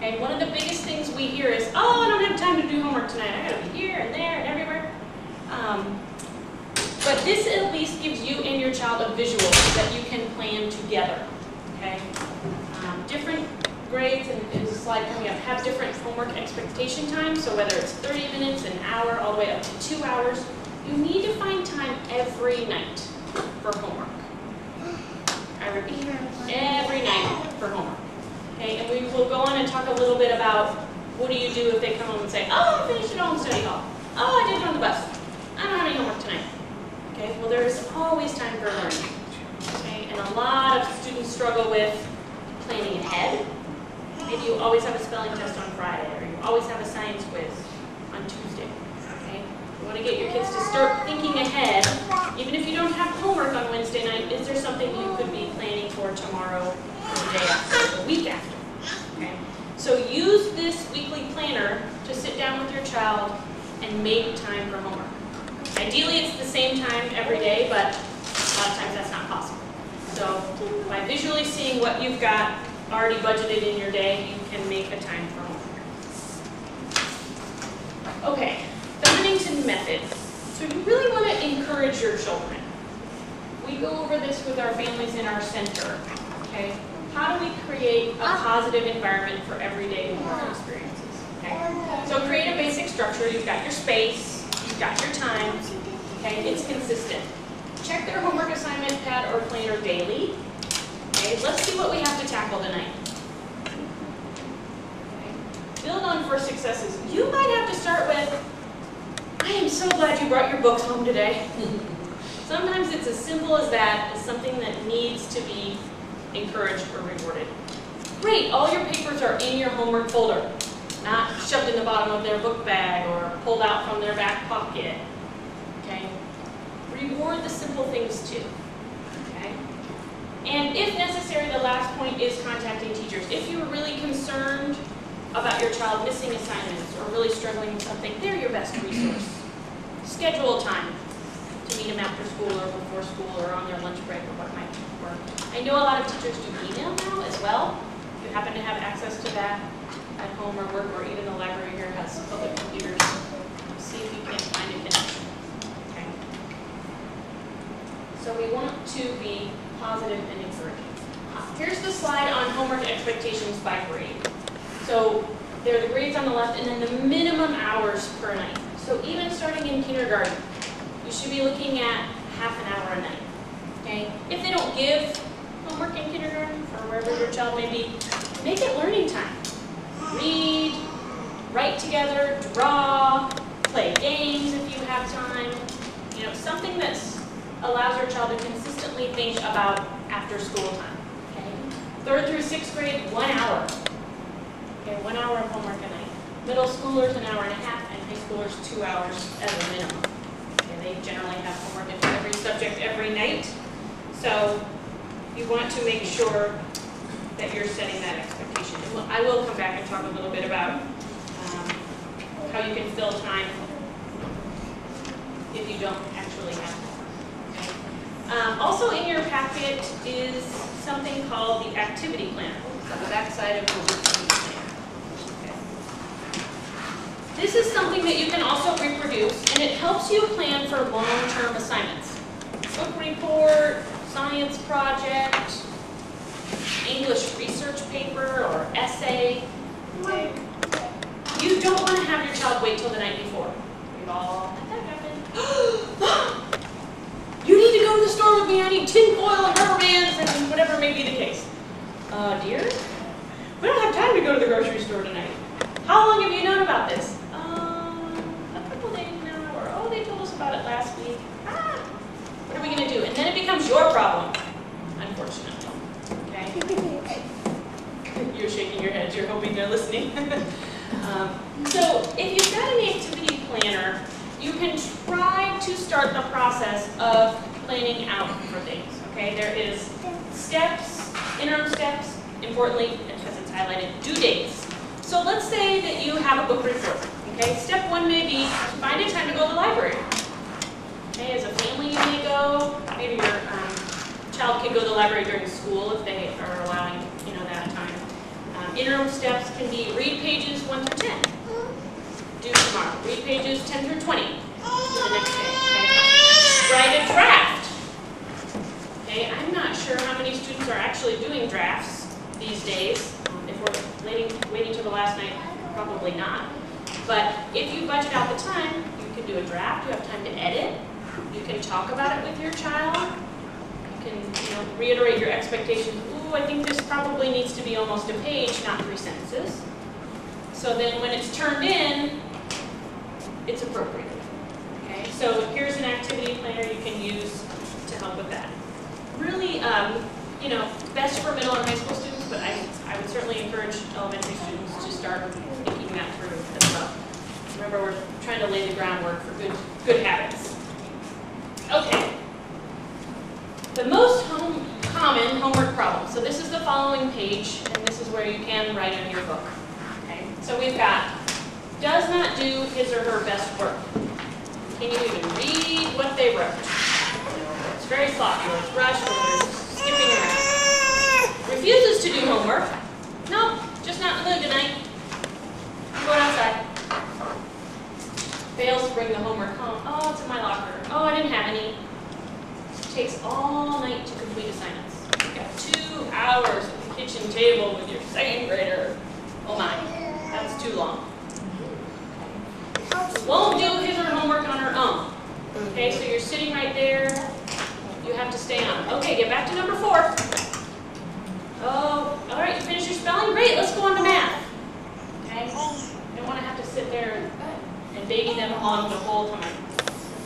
Okay, one of the biggest things we hear is, oh, I don't have time to do homework tonight. I gotta be here and there and everywhere. But this at least gives you and your child a visual that you can plan together. Okay, different grades, and there's a slide coming up, have different homework expectation times. So whether it's 30 minutes, an hour, all the way up to 2 hours, you need to find time every night for homework. I repeat, every night for homework. Okay, and we will go on and talk a little bit about what do you do if they come home and say, oh, I finished at home study hall. Oh, I did it on the bus. I don't have any homework tonight. Okay, well, there is always time for learning. Okay, and a lot of students struggle with planning ahead. Maybe you always have a spelling test on Friday, or you always have a science quiz on Tuesday. Okay, you want to get your kids to start thinking ahead. Even if you don't have homework on Wednesday night, is there something you could be planning for tomorrow, or the day after, or the week after? Okay, so use this weekly planner to sit down with your child and make time for homework. Ideally, it's the same time every day, but a lot of times that's not possible. So by visually seeing what you've got already budgeted in your day, you can make a time for homework. Okay, the Dunnington Method. So you really want to encourage your children. We go over this with our families in our center. Okay, how do we create a positive environment for everyday homework experiences? Okay, so create a basic structure. You've got your space, you've got your time. Okay, it's consistent. Check their homework assignment pad or planner daily. Okay, let's see what we have to tackle tonight. Okay. Build on for successes. You might have to start with, I am so glad you brought your books home today. Sometimes it's as simple as that, as something that needs to be encouraged or rewarded. Great, all your papers are in your homework folder, not shoved in the bottom of their book bag or pulled out from their back pocket. Okay? Reward the simple things too. Okay? And if necessary, the last point is contacting teachers. If you're really concerned about your child missing assignments or really struggling with something, they're your best resource. Schedule time to meet them after school or before school or on their lunch break or what might work. I know a lot of teachers do email now as well. If you happen to have access to that at home or work, or even the library here has public computers, see if you can find a connection. Okay. So we want to be positive and encouraging. Here's the slide on homework expectations by grade. So there are the grades on the left and then the minimum hours per night. So even starting in kindergarten, you should be looking at half an hour a night. Okay? If they don't give homework in kindergarten or wherever your child may be, make it learning time. Read, write together, draw, play games if you have time. You know, something that allows your child to consistently think about after school time. Okay? 3rd through 6th grade, 1 hour. Okay, 1 hour of homework a night. Middle schoolers, 1.5 hours, and high schoolers, 2 hours as a minimum. Okay, they generally have homework in every subject every night. So you want to make sure that you're setting that expectation. And I will come back and talk a little bit about how you can fill time if you don't actually have homework. Okay. Also in your packet is something called the activity planner. It's on the back side of your worksheet planner. Okay. This is something that you can also reproduce, and it helps you plan for long-term assignments. Book report, science project, English research paper or essay. Okay. You don't want to have your child wait till the night before. We've all had that happen. You need to go to the store with me. I need tin foil and rubber bands and whatever may be the case. Dear, we don't have time to go to the grocery store tonight. How long have you known about this? A couple days now. Or, oh, they told us about it last week. What are we going to do? And then it becomes your problem, unfortunately. Okay? You're shaking your head. You're hoping they're listening. So if you've got an activity planner, you can try to start the process of planning out for things. Okay? There is steps, interim steps, importantly, because it's highlighted, due dates. So let's say that you have a book report. Okay? Step 1 may be find a time to go to the library. Okay? As a family, you may go. Maybe your child can go to the library during school if they are allowing, that time. Interim steps can be read pages 1 through 10. Do tomorrow. Read pages 10 through 20. Do the next day. Okay? Write a draft. Okay, I'm not sure how many students are actually doing drafts these days. If we're waiting till the last night, probably not. But if you budget out the time, you can do a draft. You have time to edit. You can talk about it with your child. You can, reiterate your expectations. Ooh, I think this probably needs to be almost a page, not 3 sentences. So then when it's turned in, it's appropriate. Okay, so here's an activity planner you can use to help with that. Really, best for middle and high school students, but I would certainly encourage elementary students to start thinking that through as well. Remember, we're trying to lay the groundwork for good habits. Okay. The most common homework problem. So this is the following page, and this is where you can write in your book. Okay. So we've got, does not do his or her best work. Can you even read what they wrote? It's very sloppy, or it's rushed, or they're skipping around. Refuses to do homework. No, just not in the mood tonight. I'm going outside. Fails to bring the homework home. Oh, it's in my locker. Oh, I didn't have any. Takes all night to complete assignments. You've got 2 hours at the kitchen table with your 2nd grader. Oh my, that's too long. Won't do his or her homework on her own. Okay, so you're sitting right there. You have to stay on. Okay, get back to number 4. Oh, all right, you finished your spelling? Great, let's go on to math. Okay, you don't want to have to sit there and baby them along the whole time.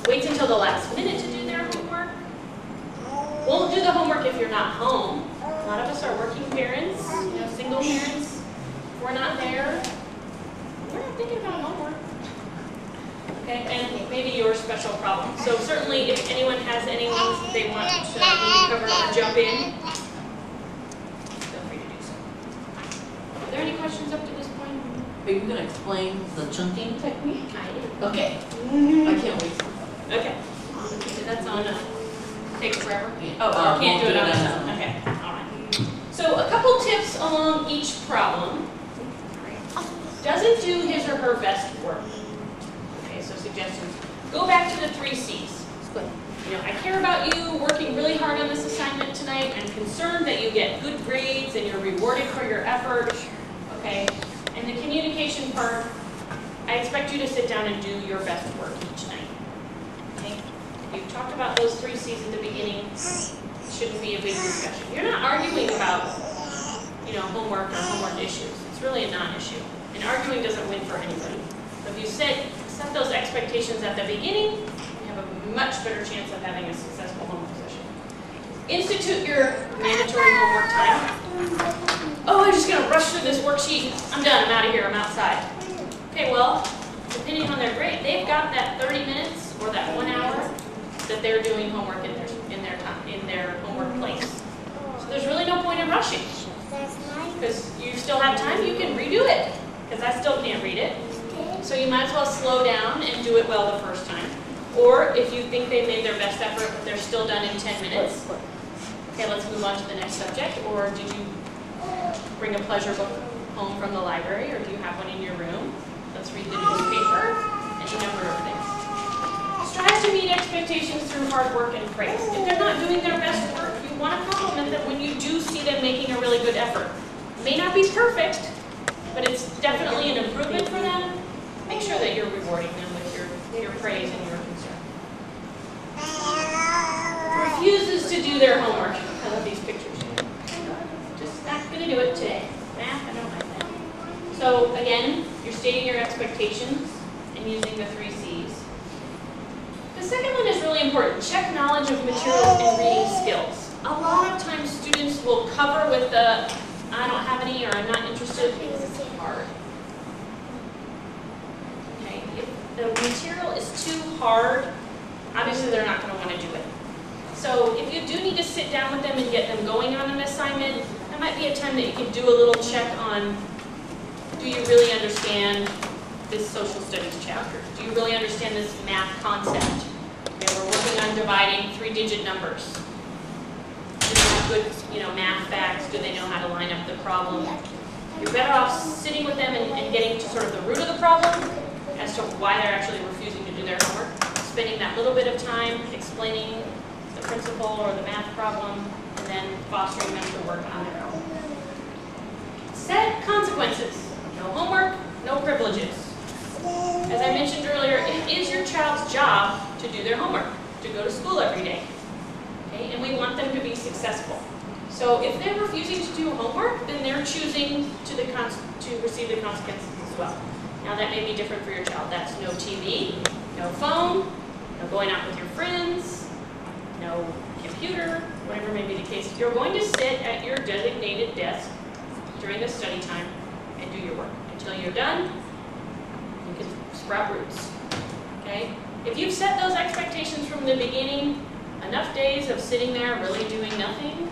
Wait until the last minute to do their homework. Won't do the homework if you're not home. A lot of us are working parents, single parents. If we're not there, we're not thinking about homework. Okay, and maybe your special problem. So certainly if anyone has any ones that they want to cover or jump in, feel free to do so. Are there any questions up to this point? Are you going to explain the chunking technique? I am. Okay. I can't wait. Okay. That's on takes forever? Yeah. Oh, can't do it on its own. Okay, all right. So a couple tips along each problem. Doesn't do his or her best work. Okay, so suggestions. Go back to the 3 C's. I care about you working really hard on this assignment tonight. I'm concerned that you get good grades and you're rewarded for your effort. Okay, and the communication part, I expect you to sit down and do your best work each night. Okay, if you've talked about those 3 C's at the beginning, it shouldn't be a big discussion. You're not arguing about, homework or homework issues. It's really a non-issue. And arguing doesn't win for anybody. So if you set those expectations at the beginning, you have a much better chance of having a successful homework session. Institute your mandatory homework time. Oh, I'm just going to rush through this worksheet. I'm done. I'm out of here. I'm outside. Okay, well, depending on their grade, they've got that 30 minutes or that 1 hour that they're doing homework in their homework place. So there's really no point in rushing. Because you still have time, you can redo it. Because I still can't read it. So you might as well slow down and do it well the first time. Or if you think they made their best effort, but they're still done in 10 minutes. Okay, let's move on to the next subject. Or did you bring a pleasure book home from the library, or do you have one in your room? Let's read the newspaper and a number of things. Strive to meet expectations through hard work and praise. If they're not doing their best work, you want to compliment them when you do see them making a really good effort. It may not be perfect, but it's definitely an improvement for them. Make sure that you're rewarding them with your praise and your concern. Refuses to do their homework. I love these pictures. Just not going to do it today. Math, I don't like that. So again, you're stating your expectations and using the 3 C's. The second one is really important. Check knowledge of materials and reading skills. A lot of times students will cover with the, I don't have any, or I'm not interested because it's hard. Okay, if the material is too hard, obviously they're not going to want to do it. So if you do need to sit down with them and get them going on an assignment, that might be a time that you can do a little check on, do you really understand this social studies chapter? Do you really understand this math concept? Okay, we're working on dividing 3-digit numbers. Do they have good, math facts? Do they know how to line up the problem? You're better off sitting with them and getting to sort of the root of the problem as to why they're actually refusing to do their homework, spending that little bit of time explaining the principle or the math problem, and then fostering them to work on their own. Set consequences. No homework, no privileges. As I mentioned earlier, it is your child's job to do their homework, to go to school every day. Okay? And we want them to be successful. So if they're refusing to do homework, then they're choosing to receive the consequences as well. Now that may be different for your child. That's no TV, no phone, no going out with your friends, no computer, whatever may be the case. You're going to sit at your designated desk during the study time and do your work. Until you're done, you can sprout roots. Okay? If you've set those expectations from the beginning, enough days of sitting there really doing nothing,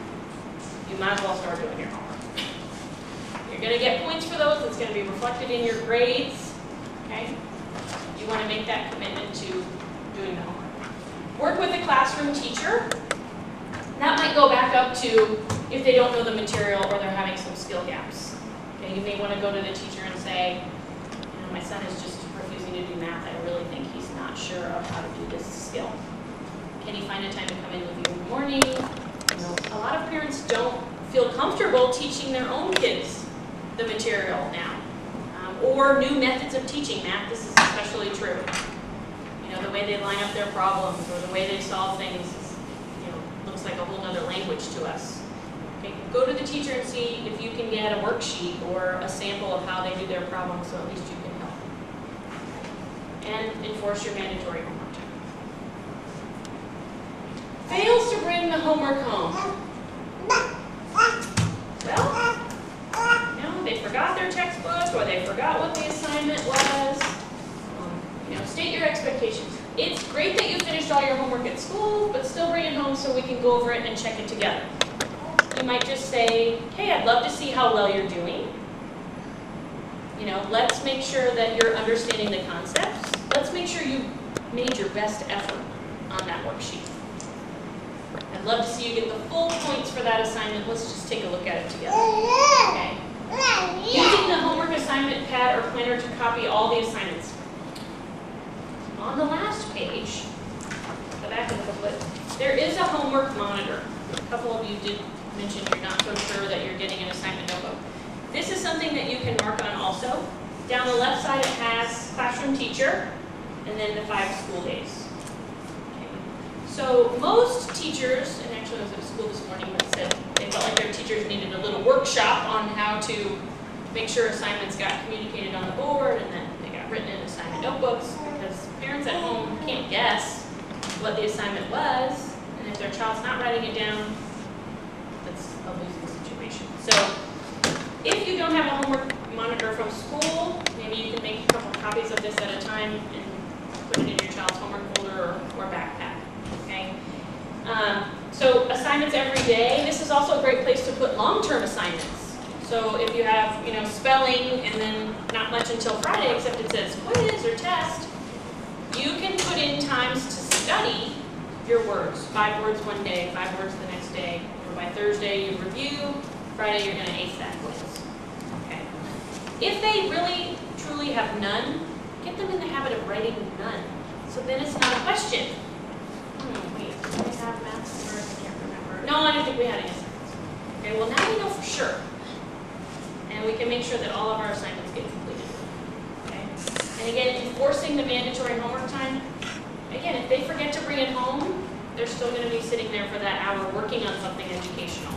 you might as well start doing your homework. You're going to get points for those. It's going to be reflected in your grades. Okay? You want to make that commitment to doing the homework. Work with a classroom teacher. That might go back up to if they don't know the material or they're having some skill gaps. Okay? You may want to go to the teacher and say, you know, my son is just refusing to do math. I really think he's not sure of how to do this skill. Can he find a time to come in with you in the morning? You know, a lot of parents don't feel comfortable teaching their own kids the material now, or new methods of teaching math. This is especially true. You know, the way they line up their problems or the way they solve things is, you know, looks like a whole other language to us. Okay, go to the teacher and see if you can get a worksheet or a sample of how they do their problems, so at least you can help. And enforce your mandatory homework time. Fails to bring the homework home. Well, you know, they forgot their textbook or they forgot what the assignment was. You know, state your expectations. It's great that you finished all your homework at school, but still bring it home so we can go over it and check it together. You might just say, hey, I'd love to see how well you're doing. You know, let's make sure that you're understanding the concepts. Let's make sure you made your best effort on that worksheet. I'd love to see you get the full points for that assignment. Let's just take a look at it together. Okay. Using the homework assignment pad or planner to copy all the assignments. On the last page, the back of the booklet, there is a homework monitor. A couple of you did mention you're not so sure that you're getting an assignment notebook. This is something that you can mark on also. Down the left side it has classroom teacher and then the 5 school days. Okay. So most teachers, and actually I was at a school this morning that said they felt like their teachers needed a little workshop on how to make sure assignments got communicated on the board and then they got written in assignment notebooks, because parents at home can't guess what the assignment was, and if their child's not writing it down, that's a losing situation. So if you don't have a homework monitor from school, maybe you can make a couple copies of this at a time and put it in your child's homework folder or backpack. Okay. So assignments every day. This is also a great place to put long-term assignments. So if you have, you know, spelling and then not much until Friday, except it says quiz or test, you can put in times to study your words. 5 words one day, 5 words the next day. Or by Thursday you review. Friday you're going to ace that quiz. Okay. If they really, truly have none, get them in the habit of writing none. So then it's not a question. Wait, do we have math numbers? I can't remember. No, I don't think we had any assignments. Okay, well now we know for sure. And we can make sure that all of our assignments get completed. Okay? And again, enforcing the mandatory homework time. Again, if they forget to bring it home, they're still going to be sitting there for that hour working on something educational.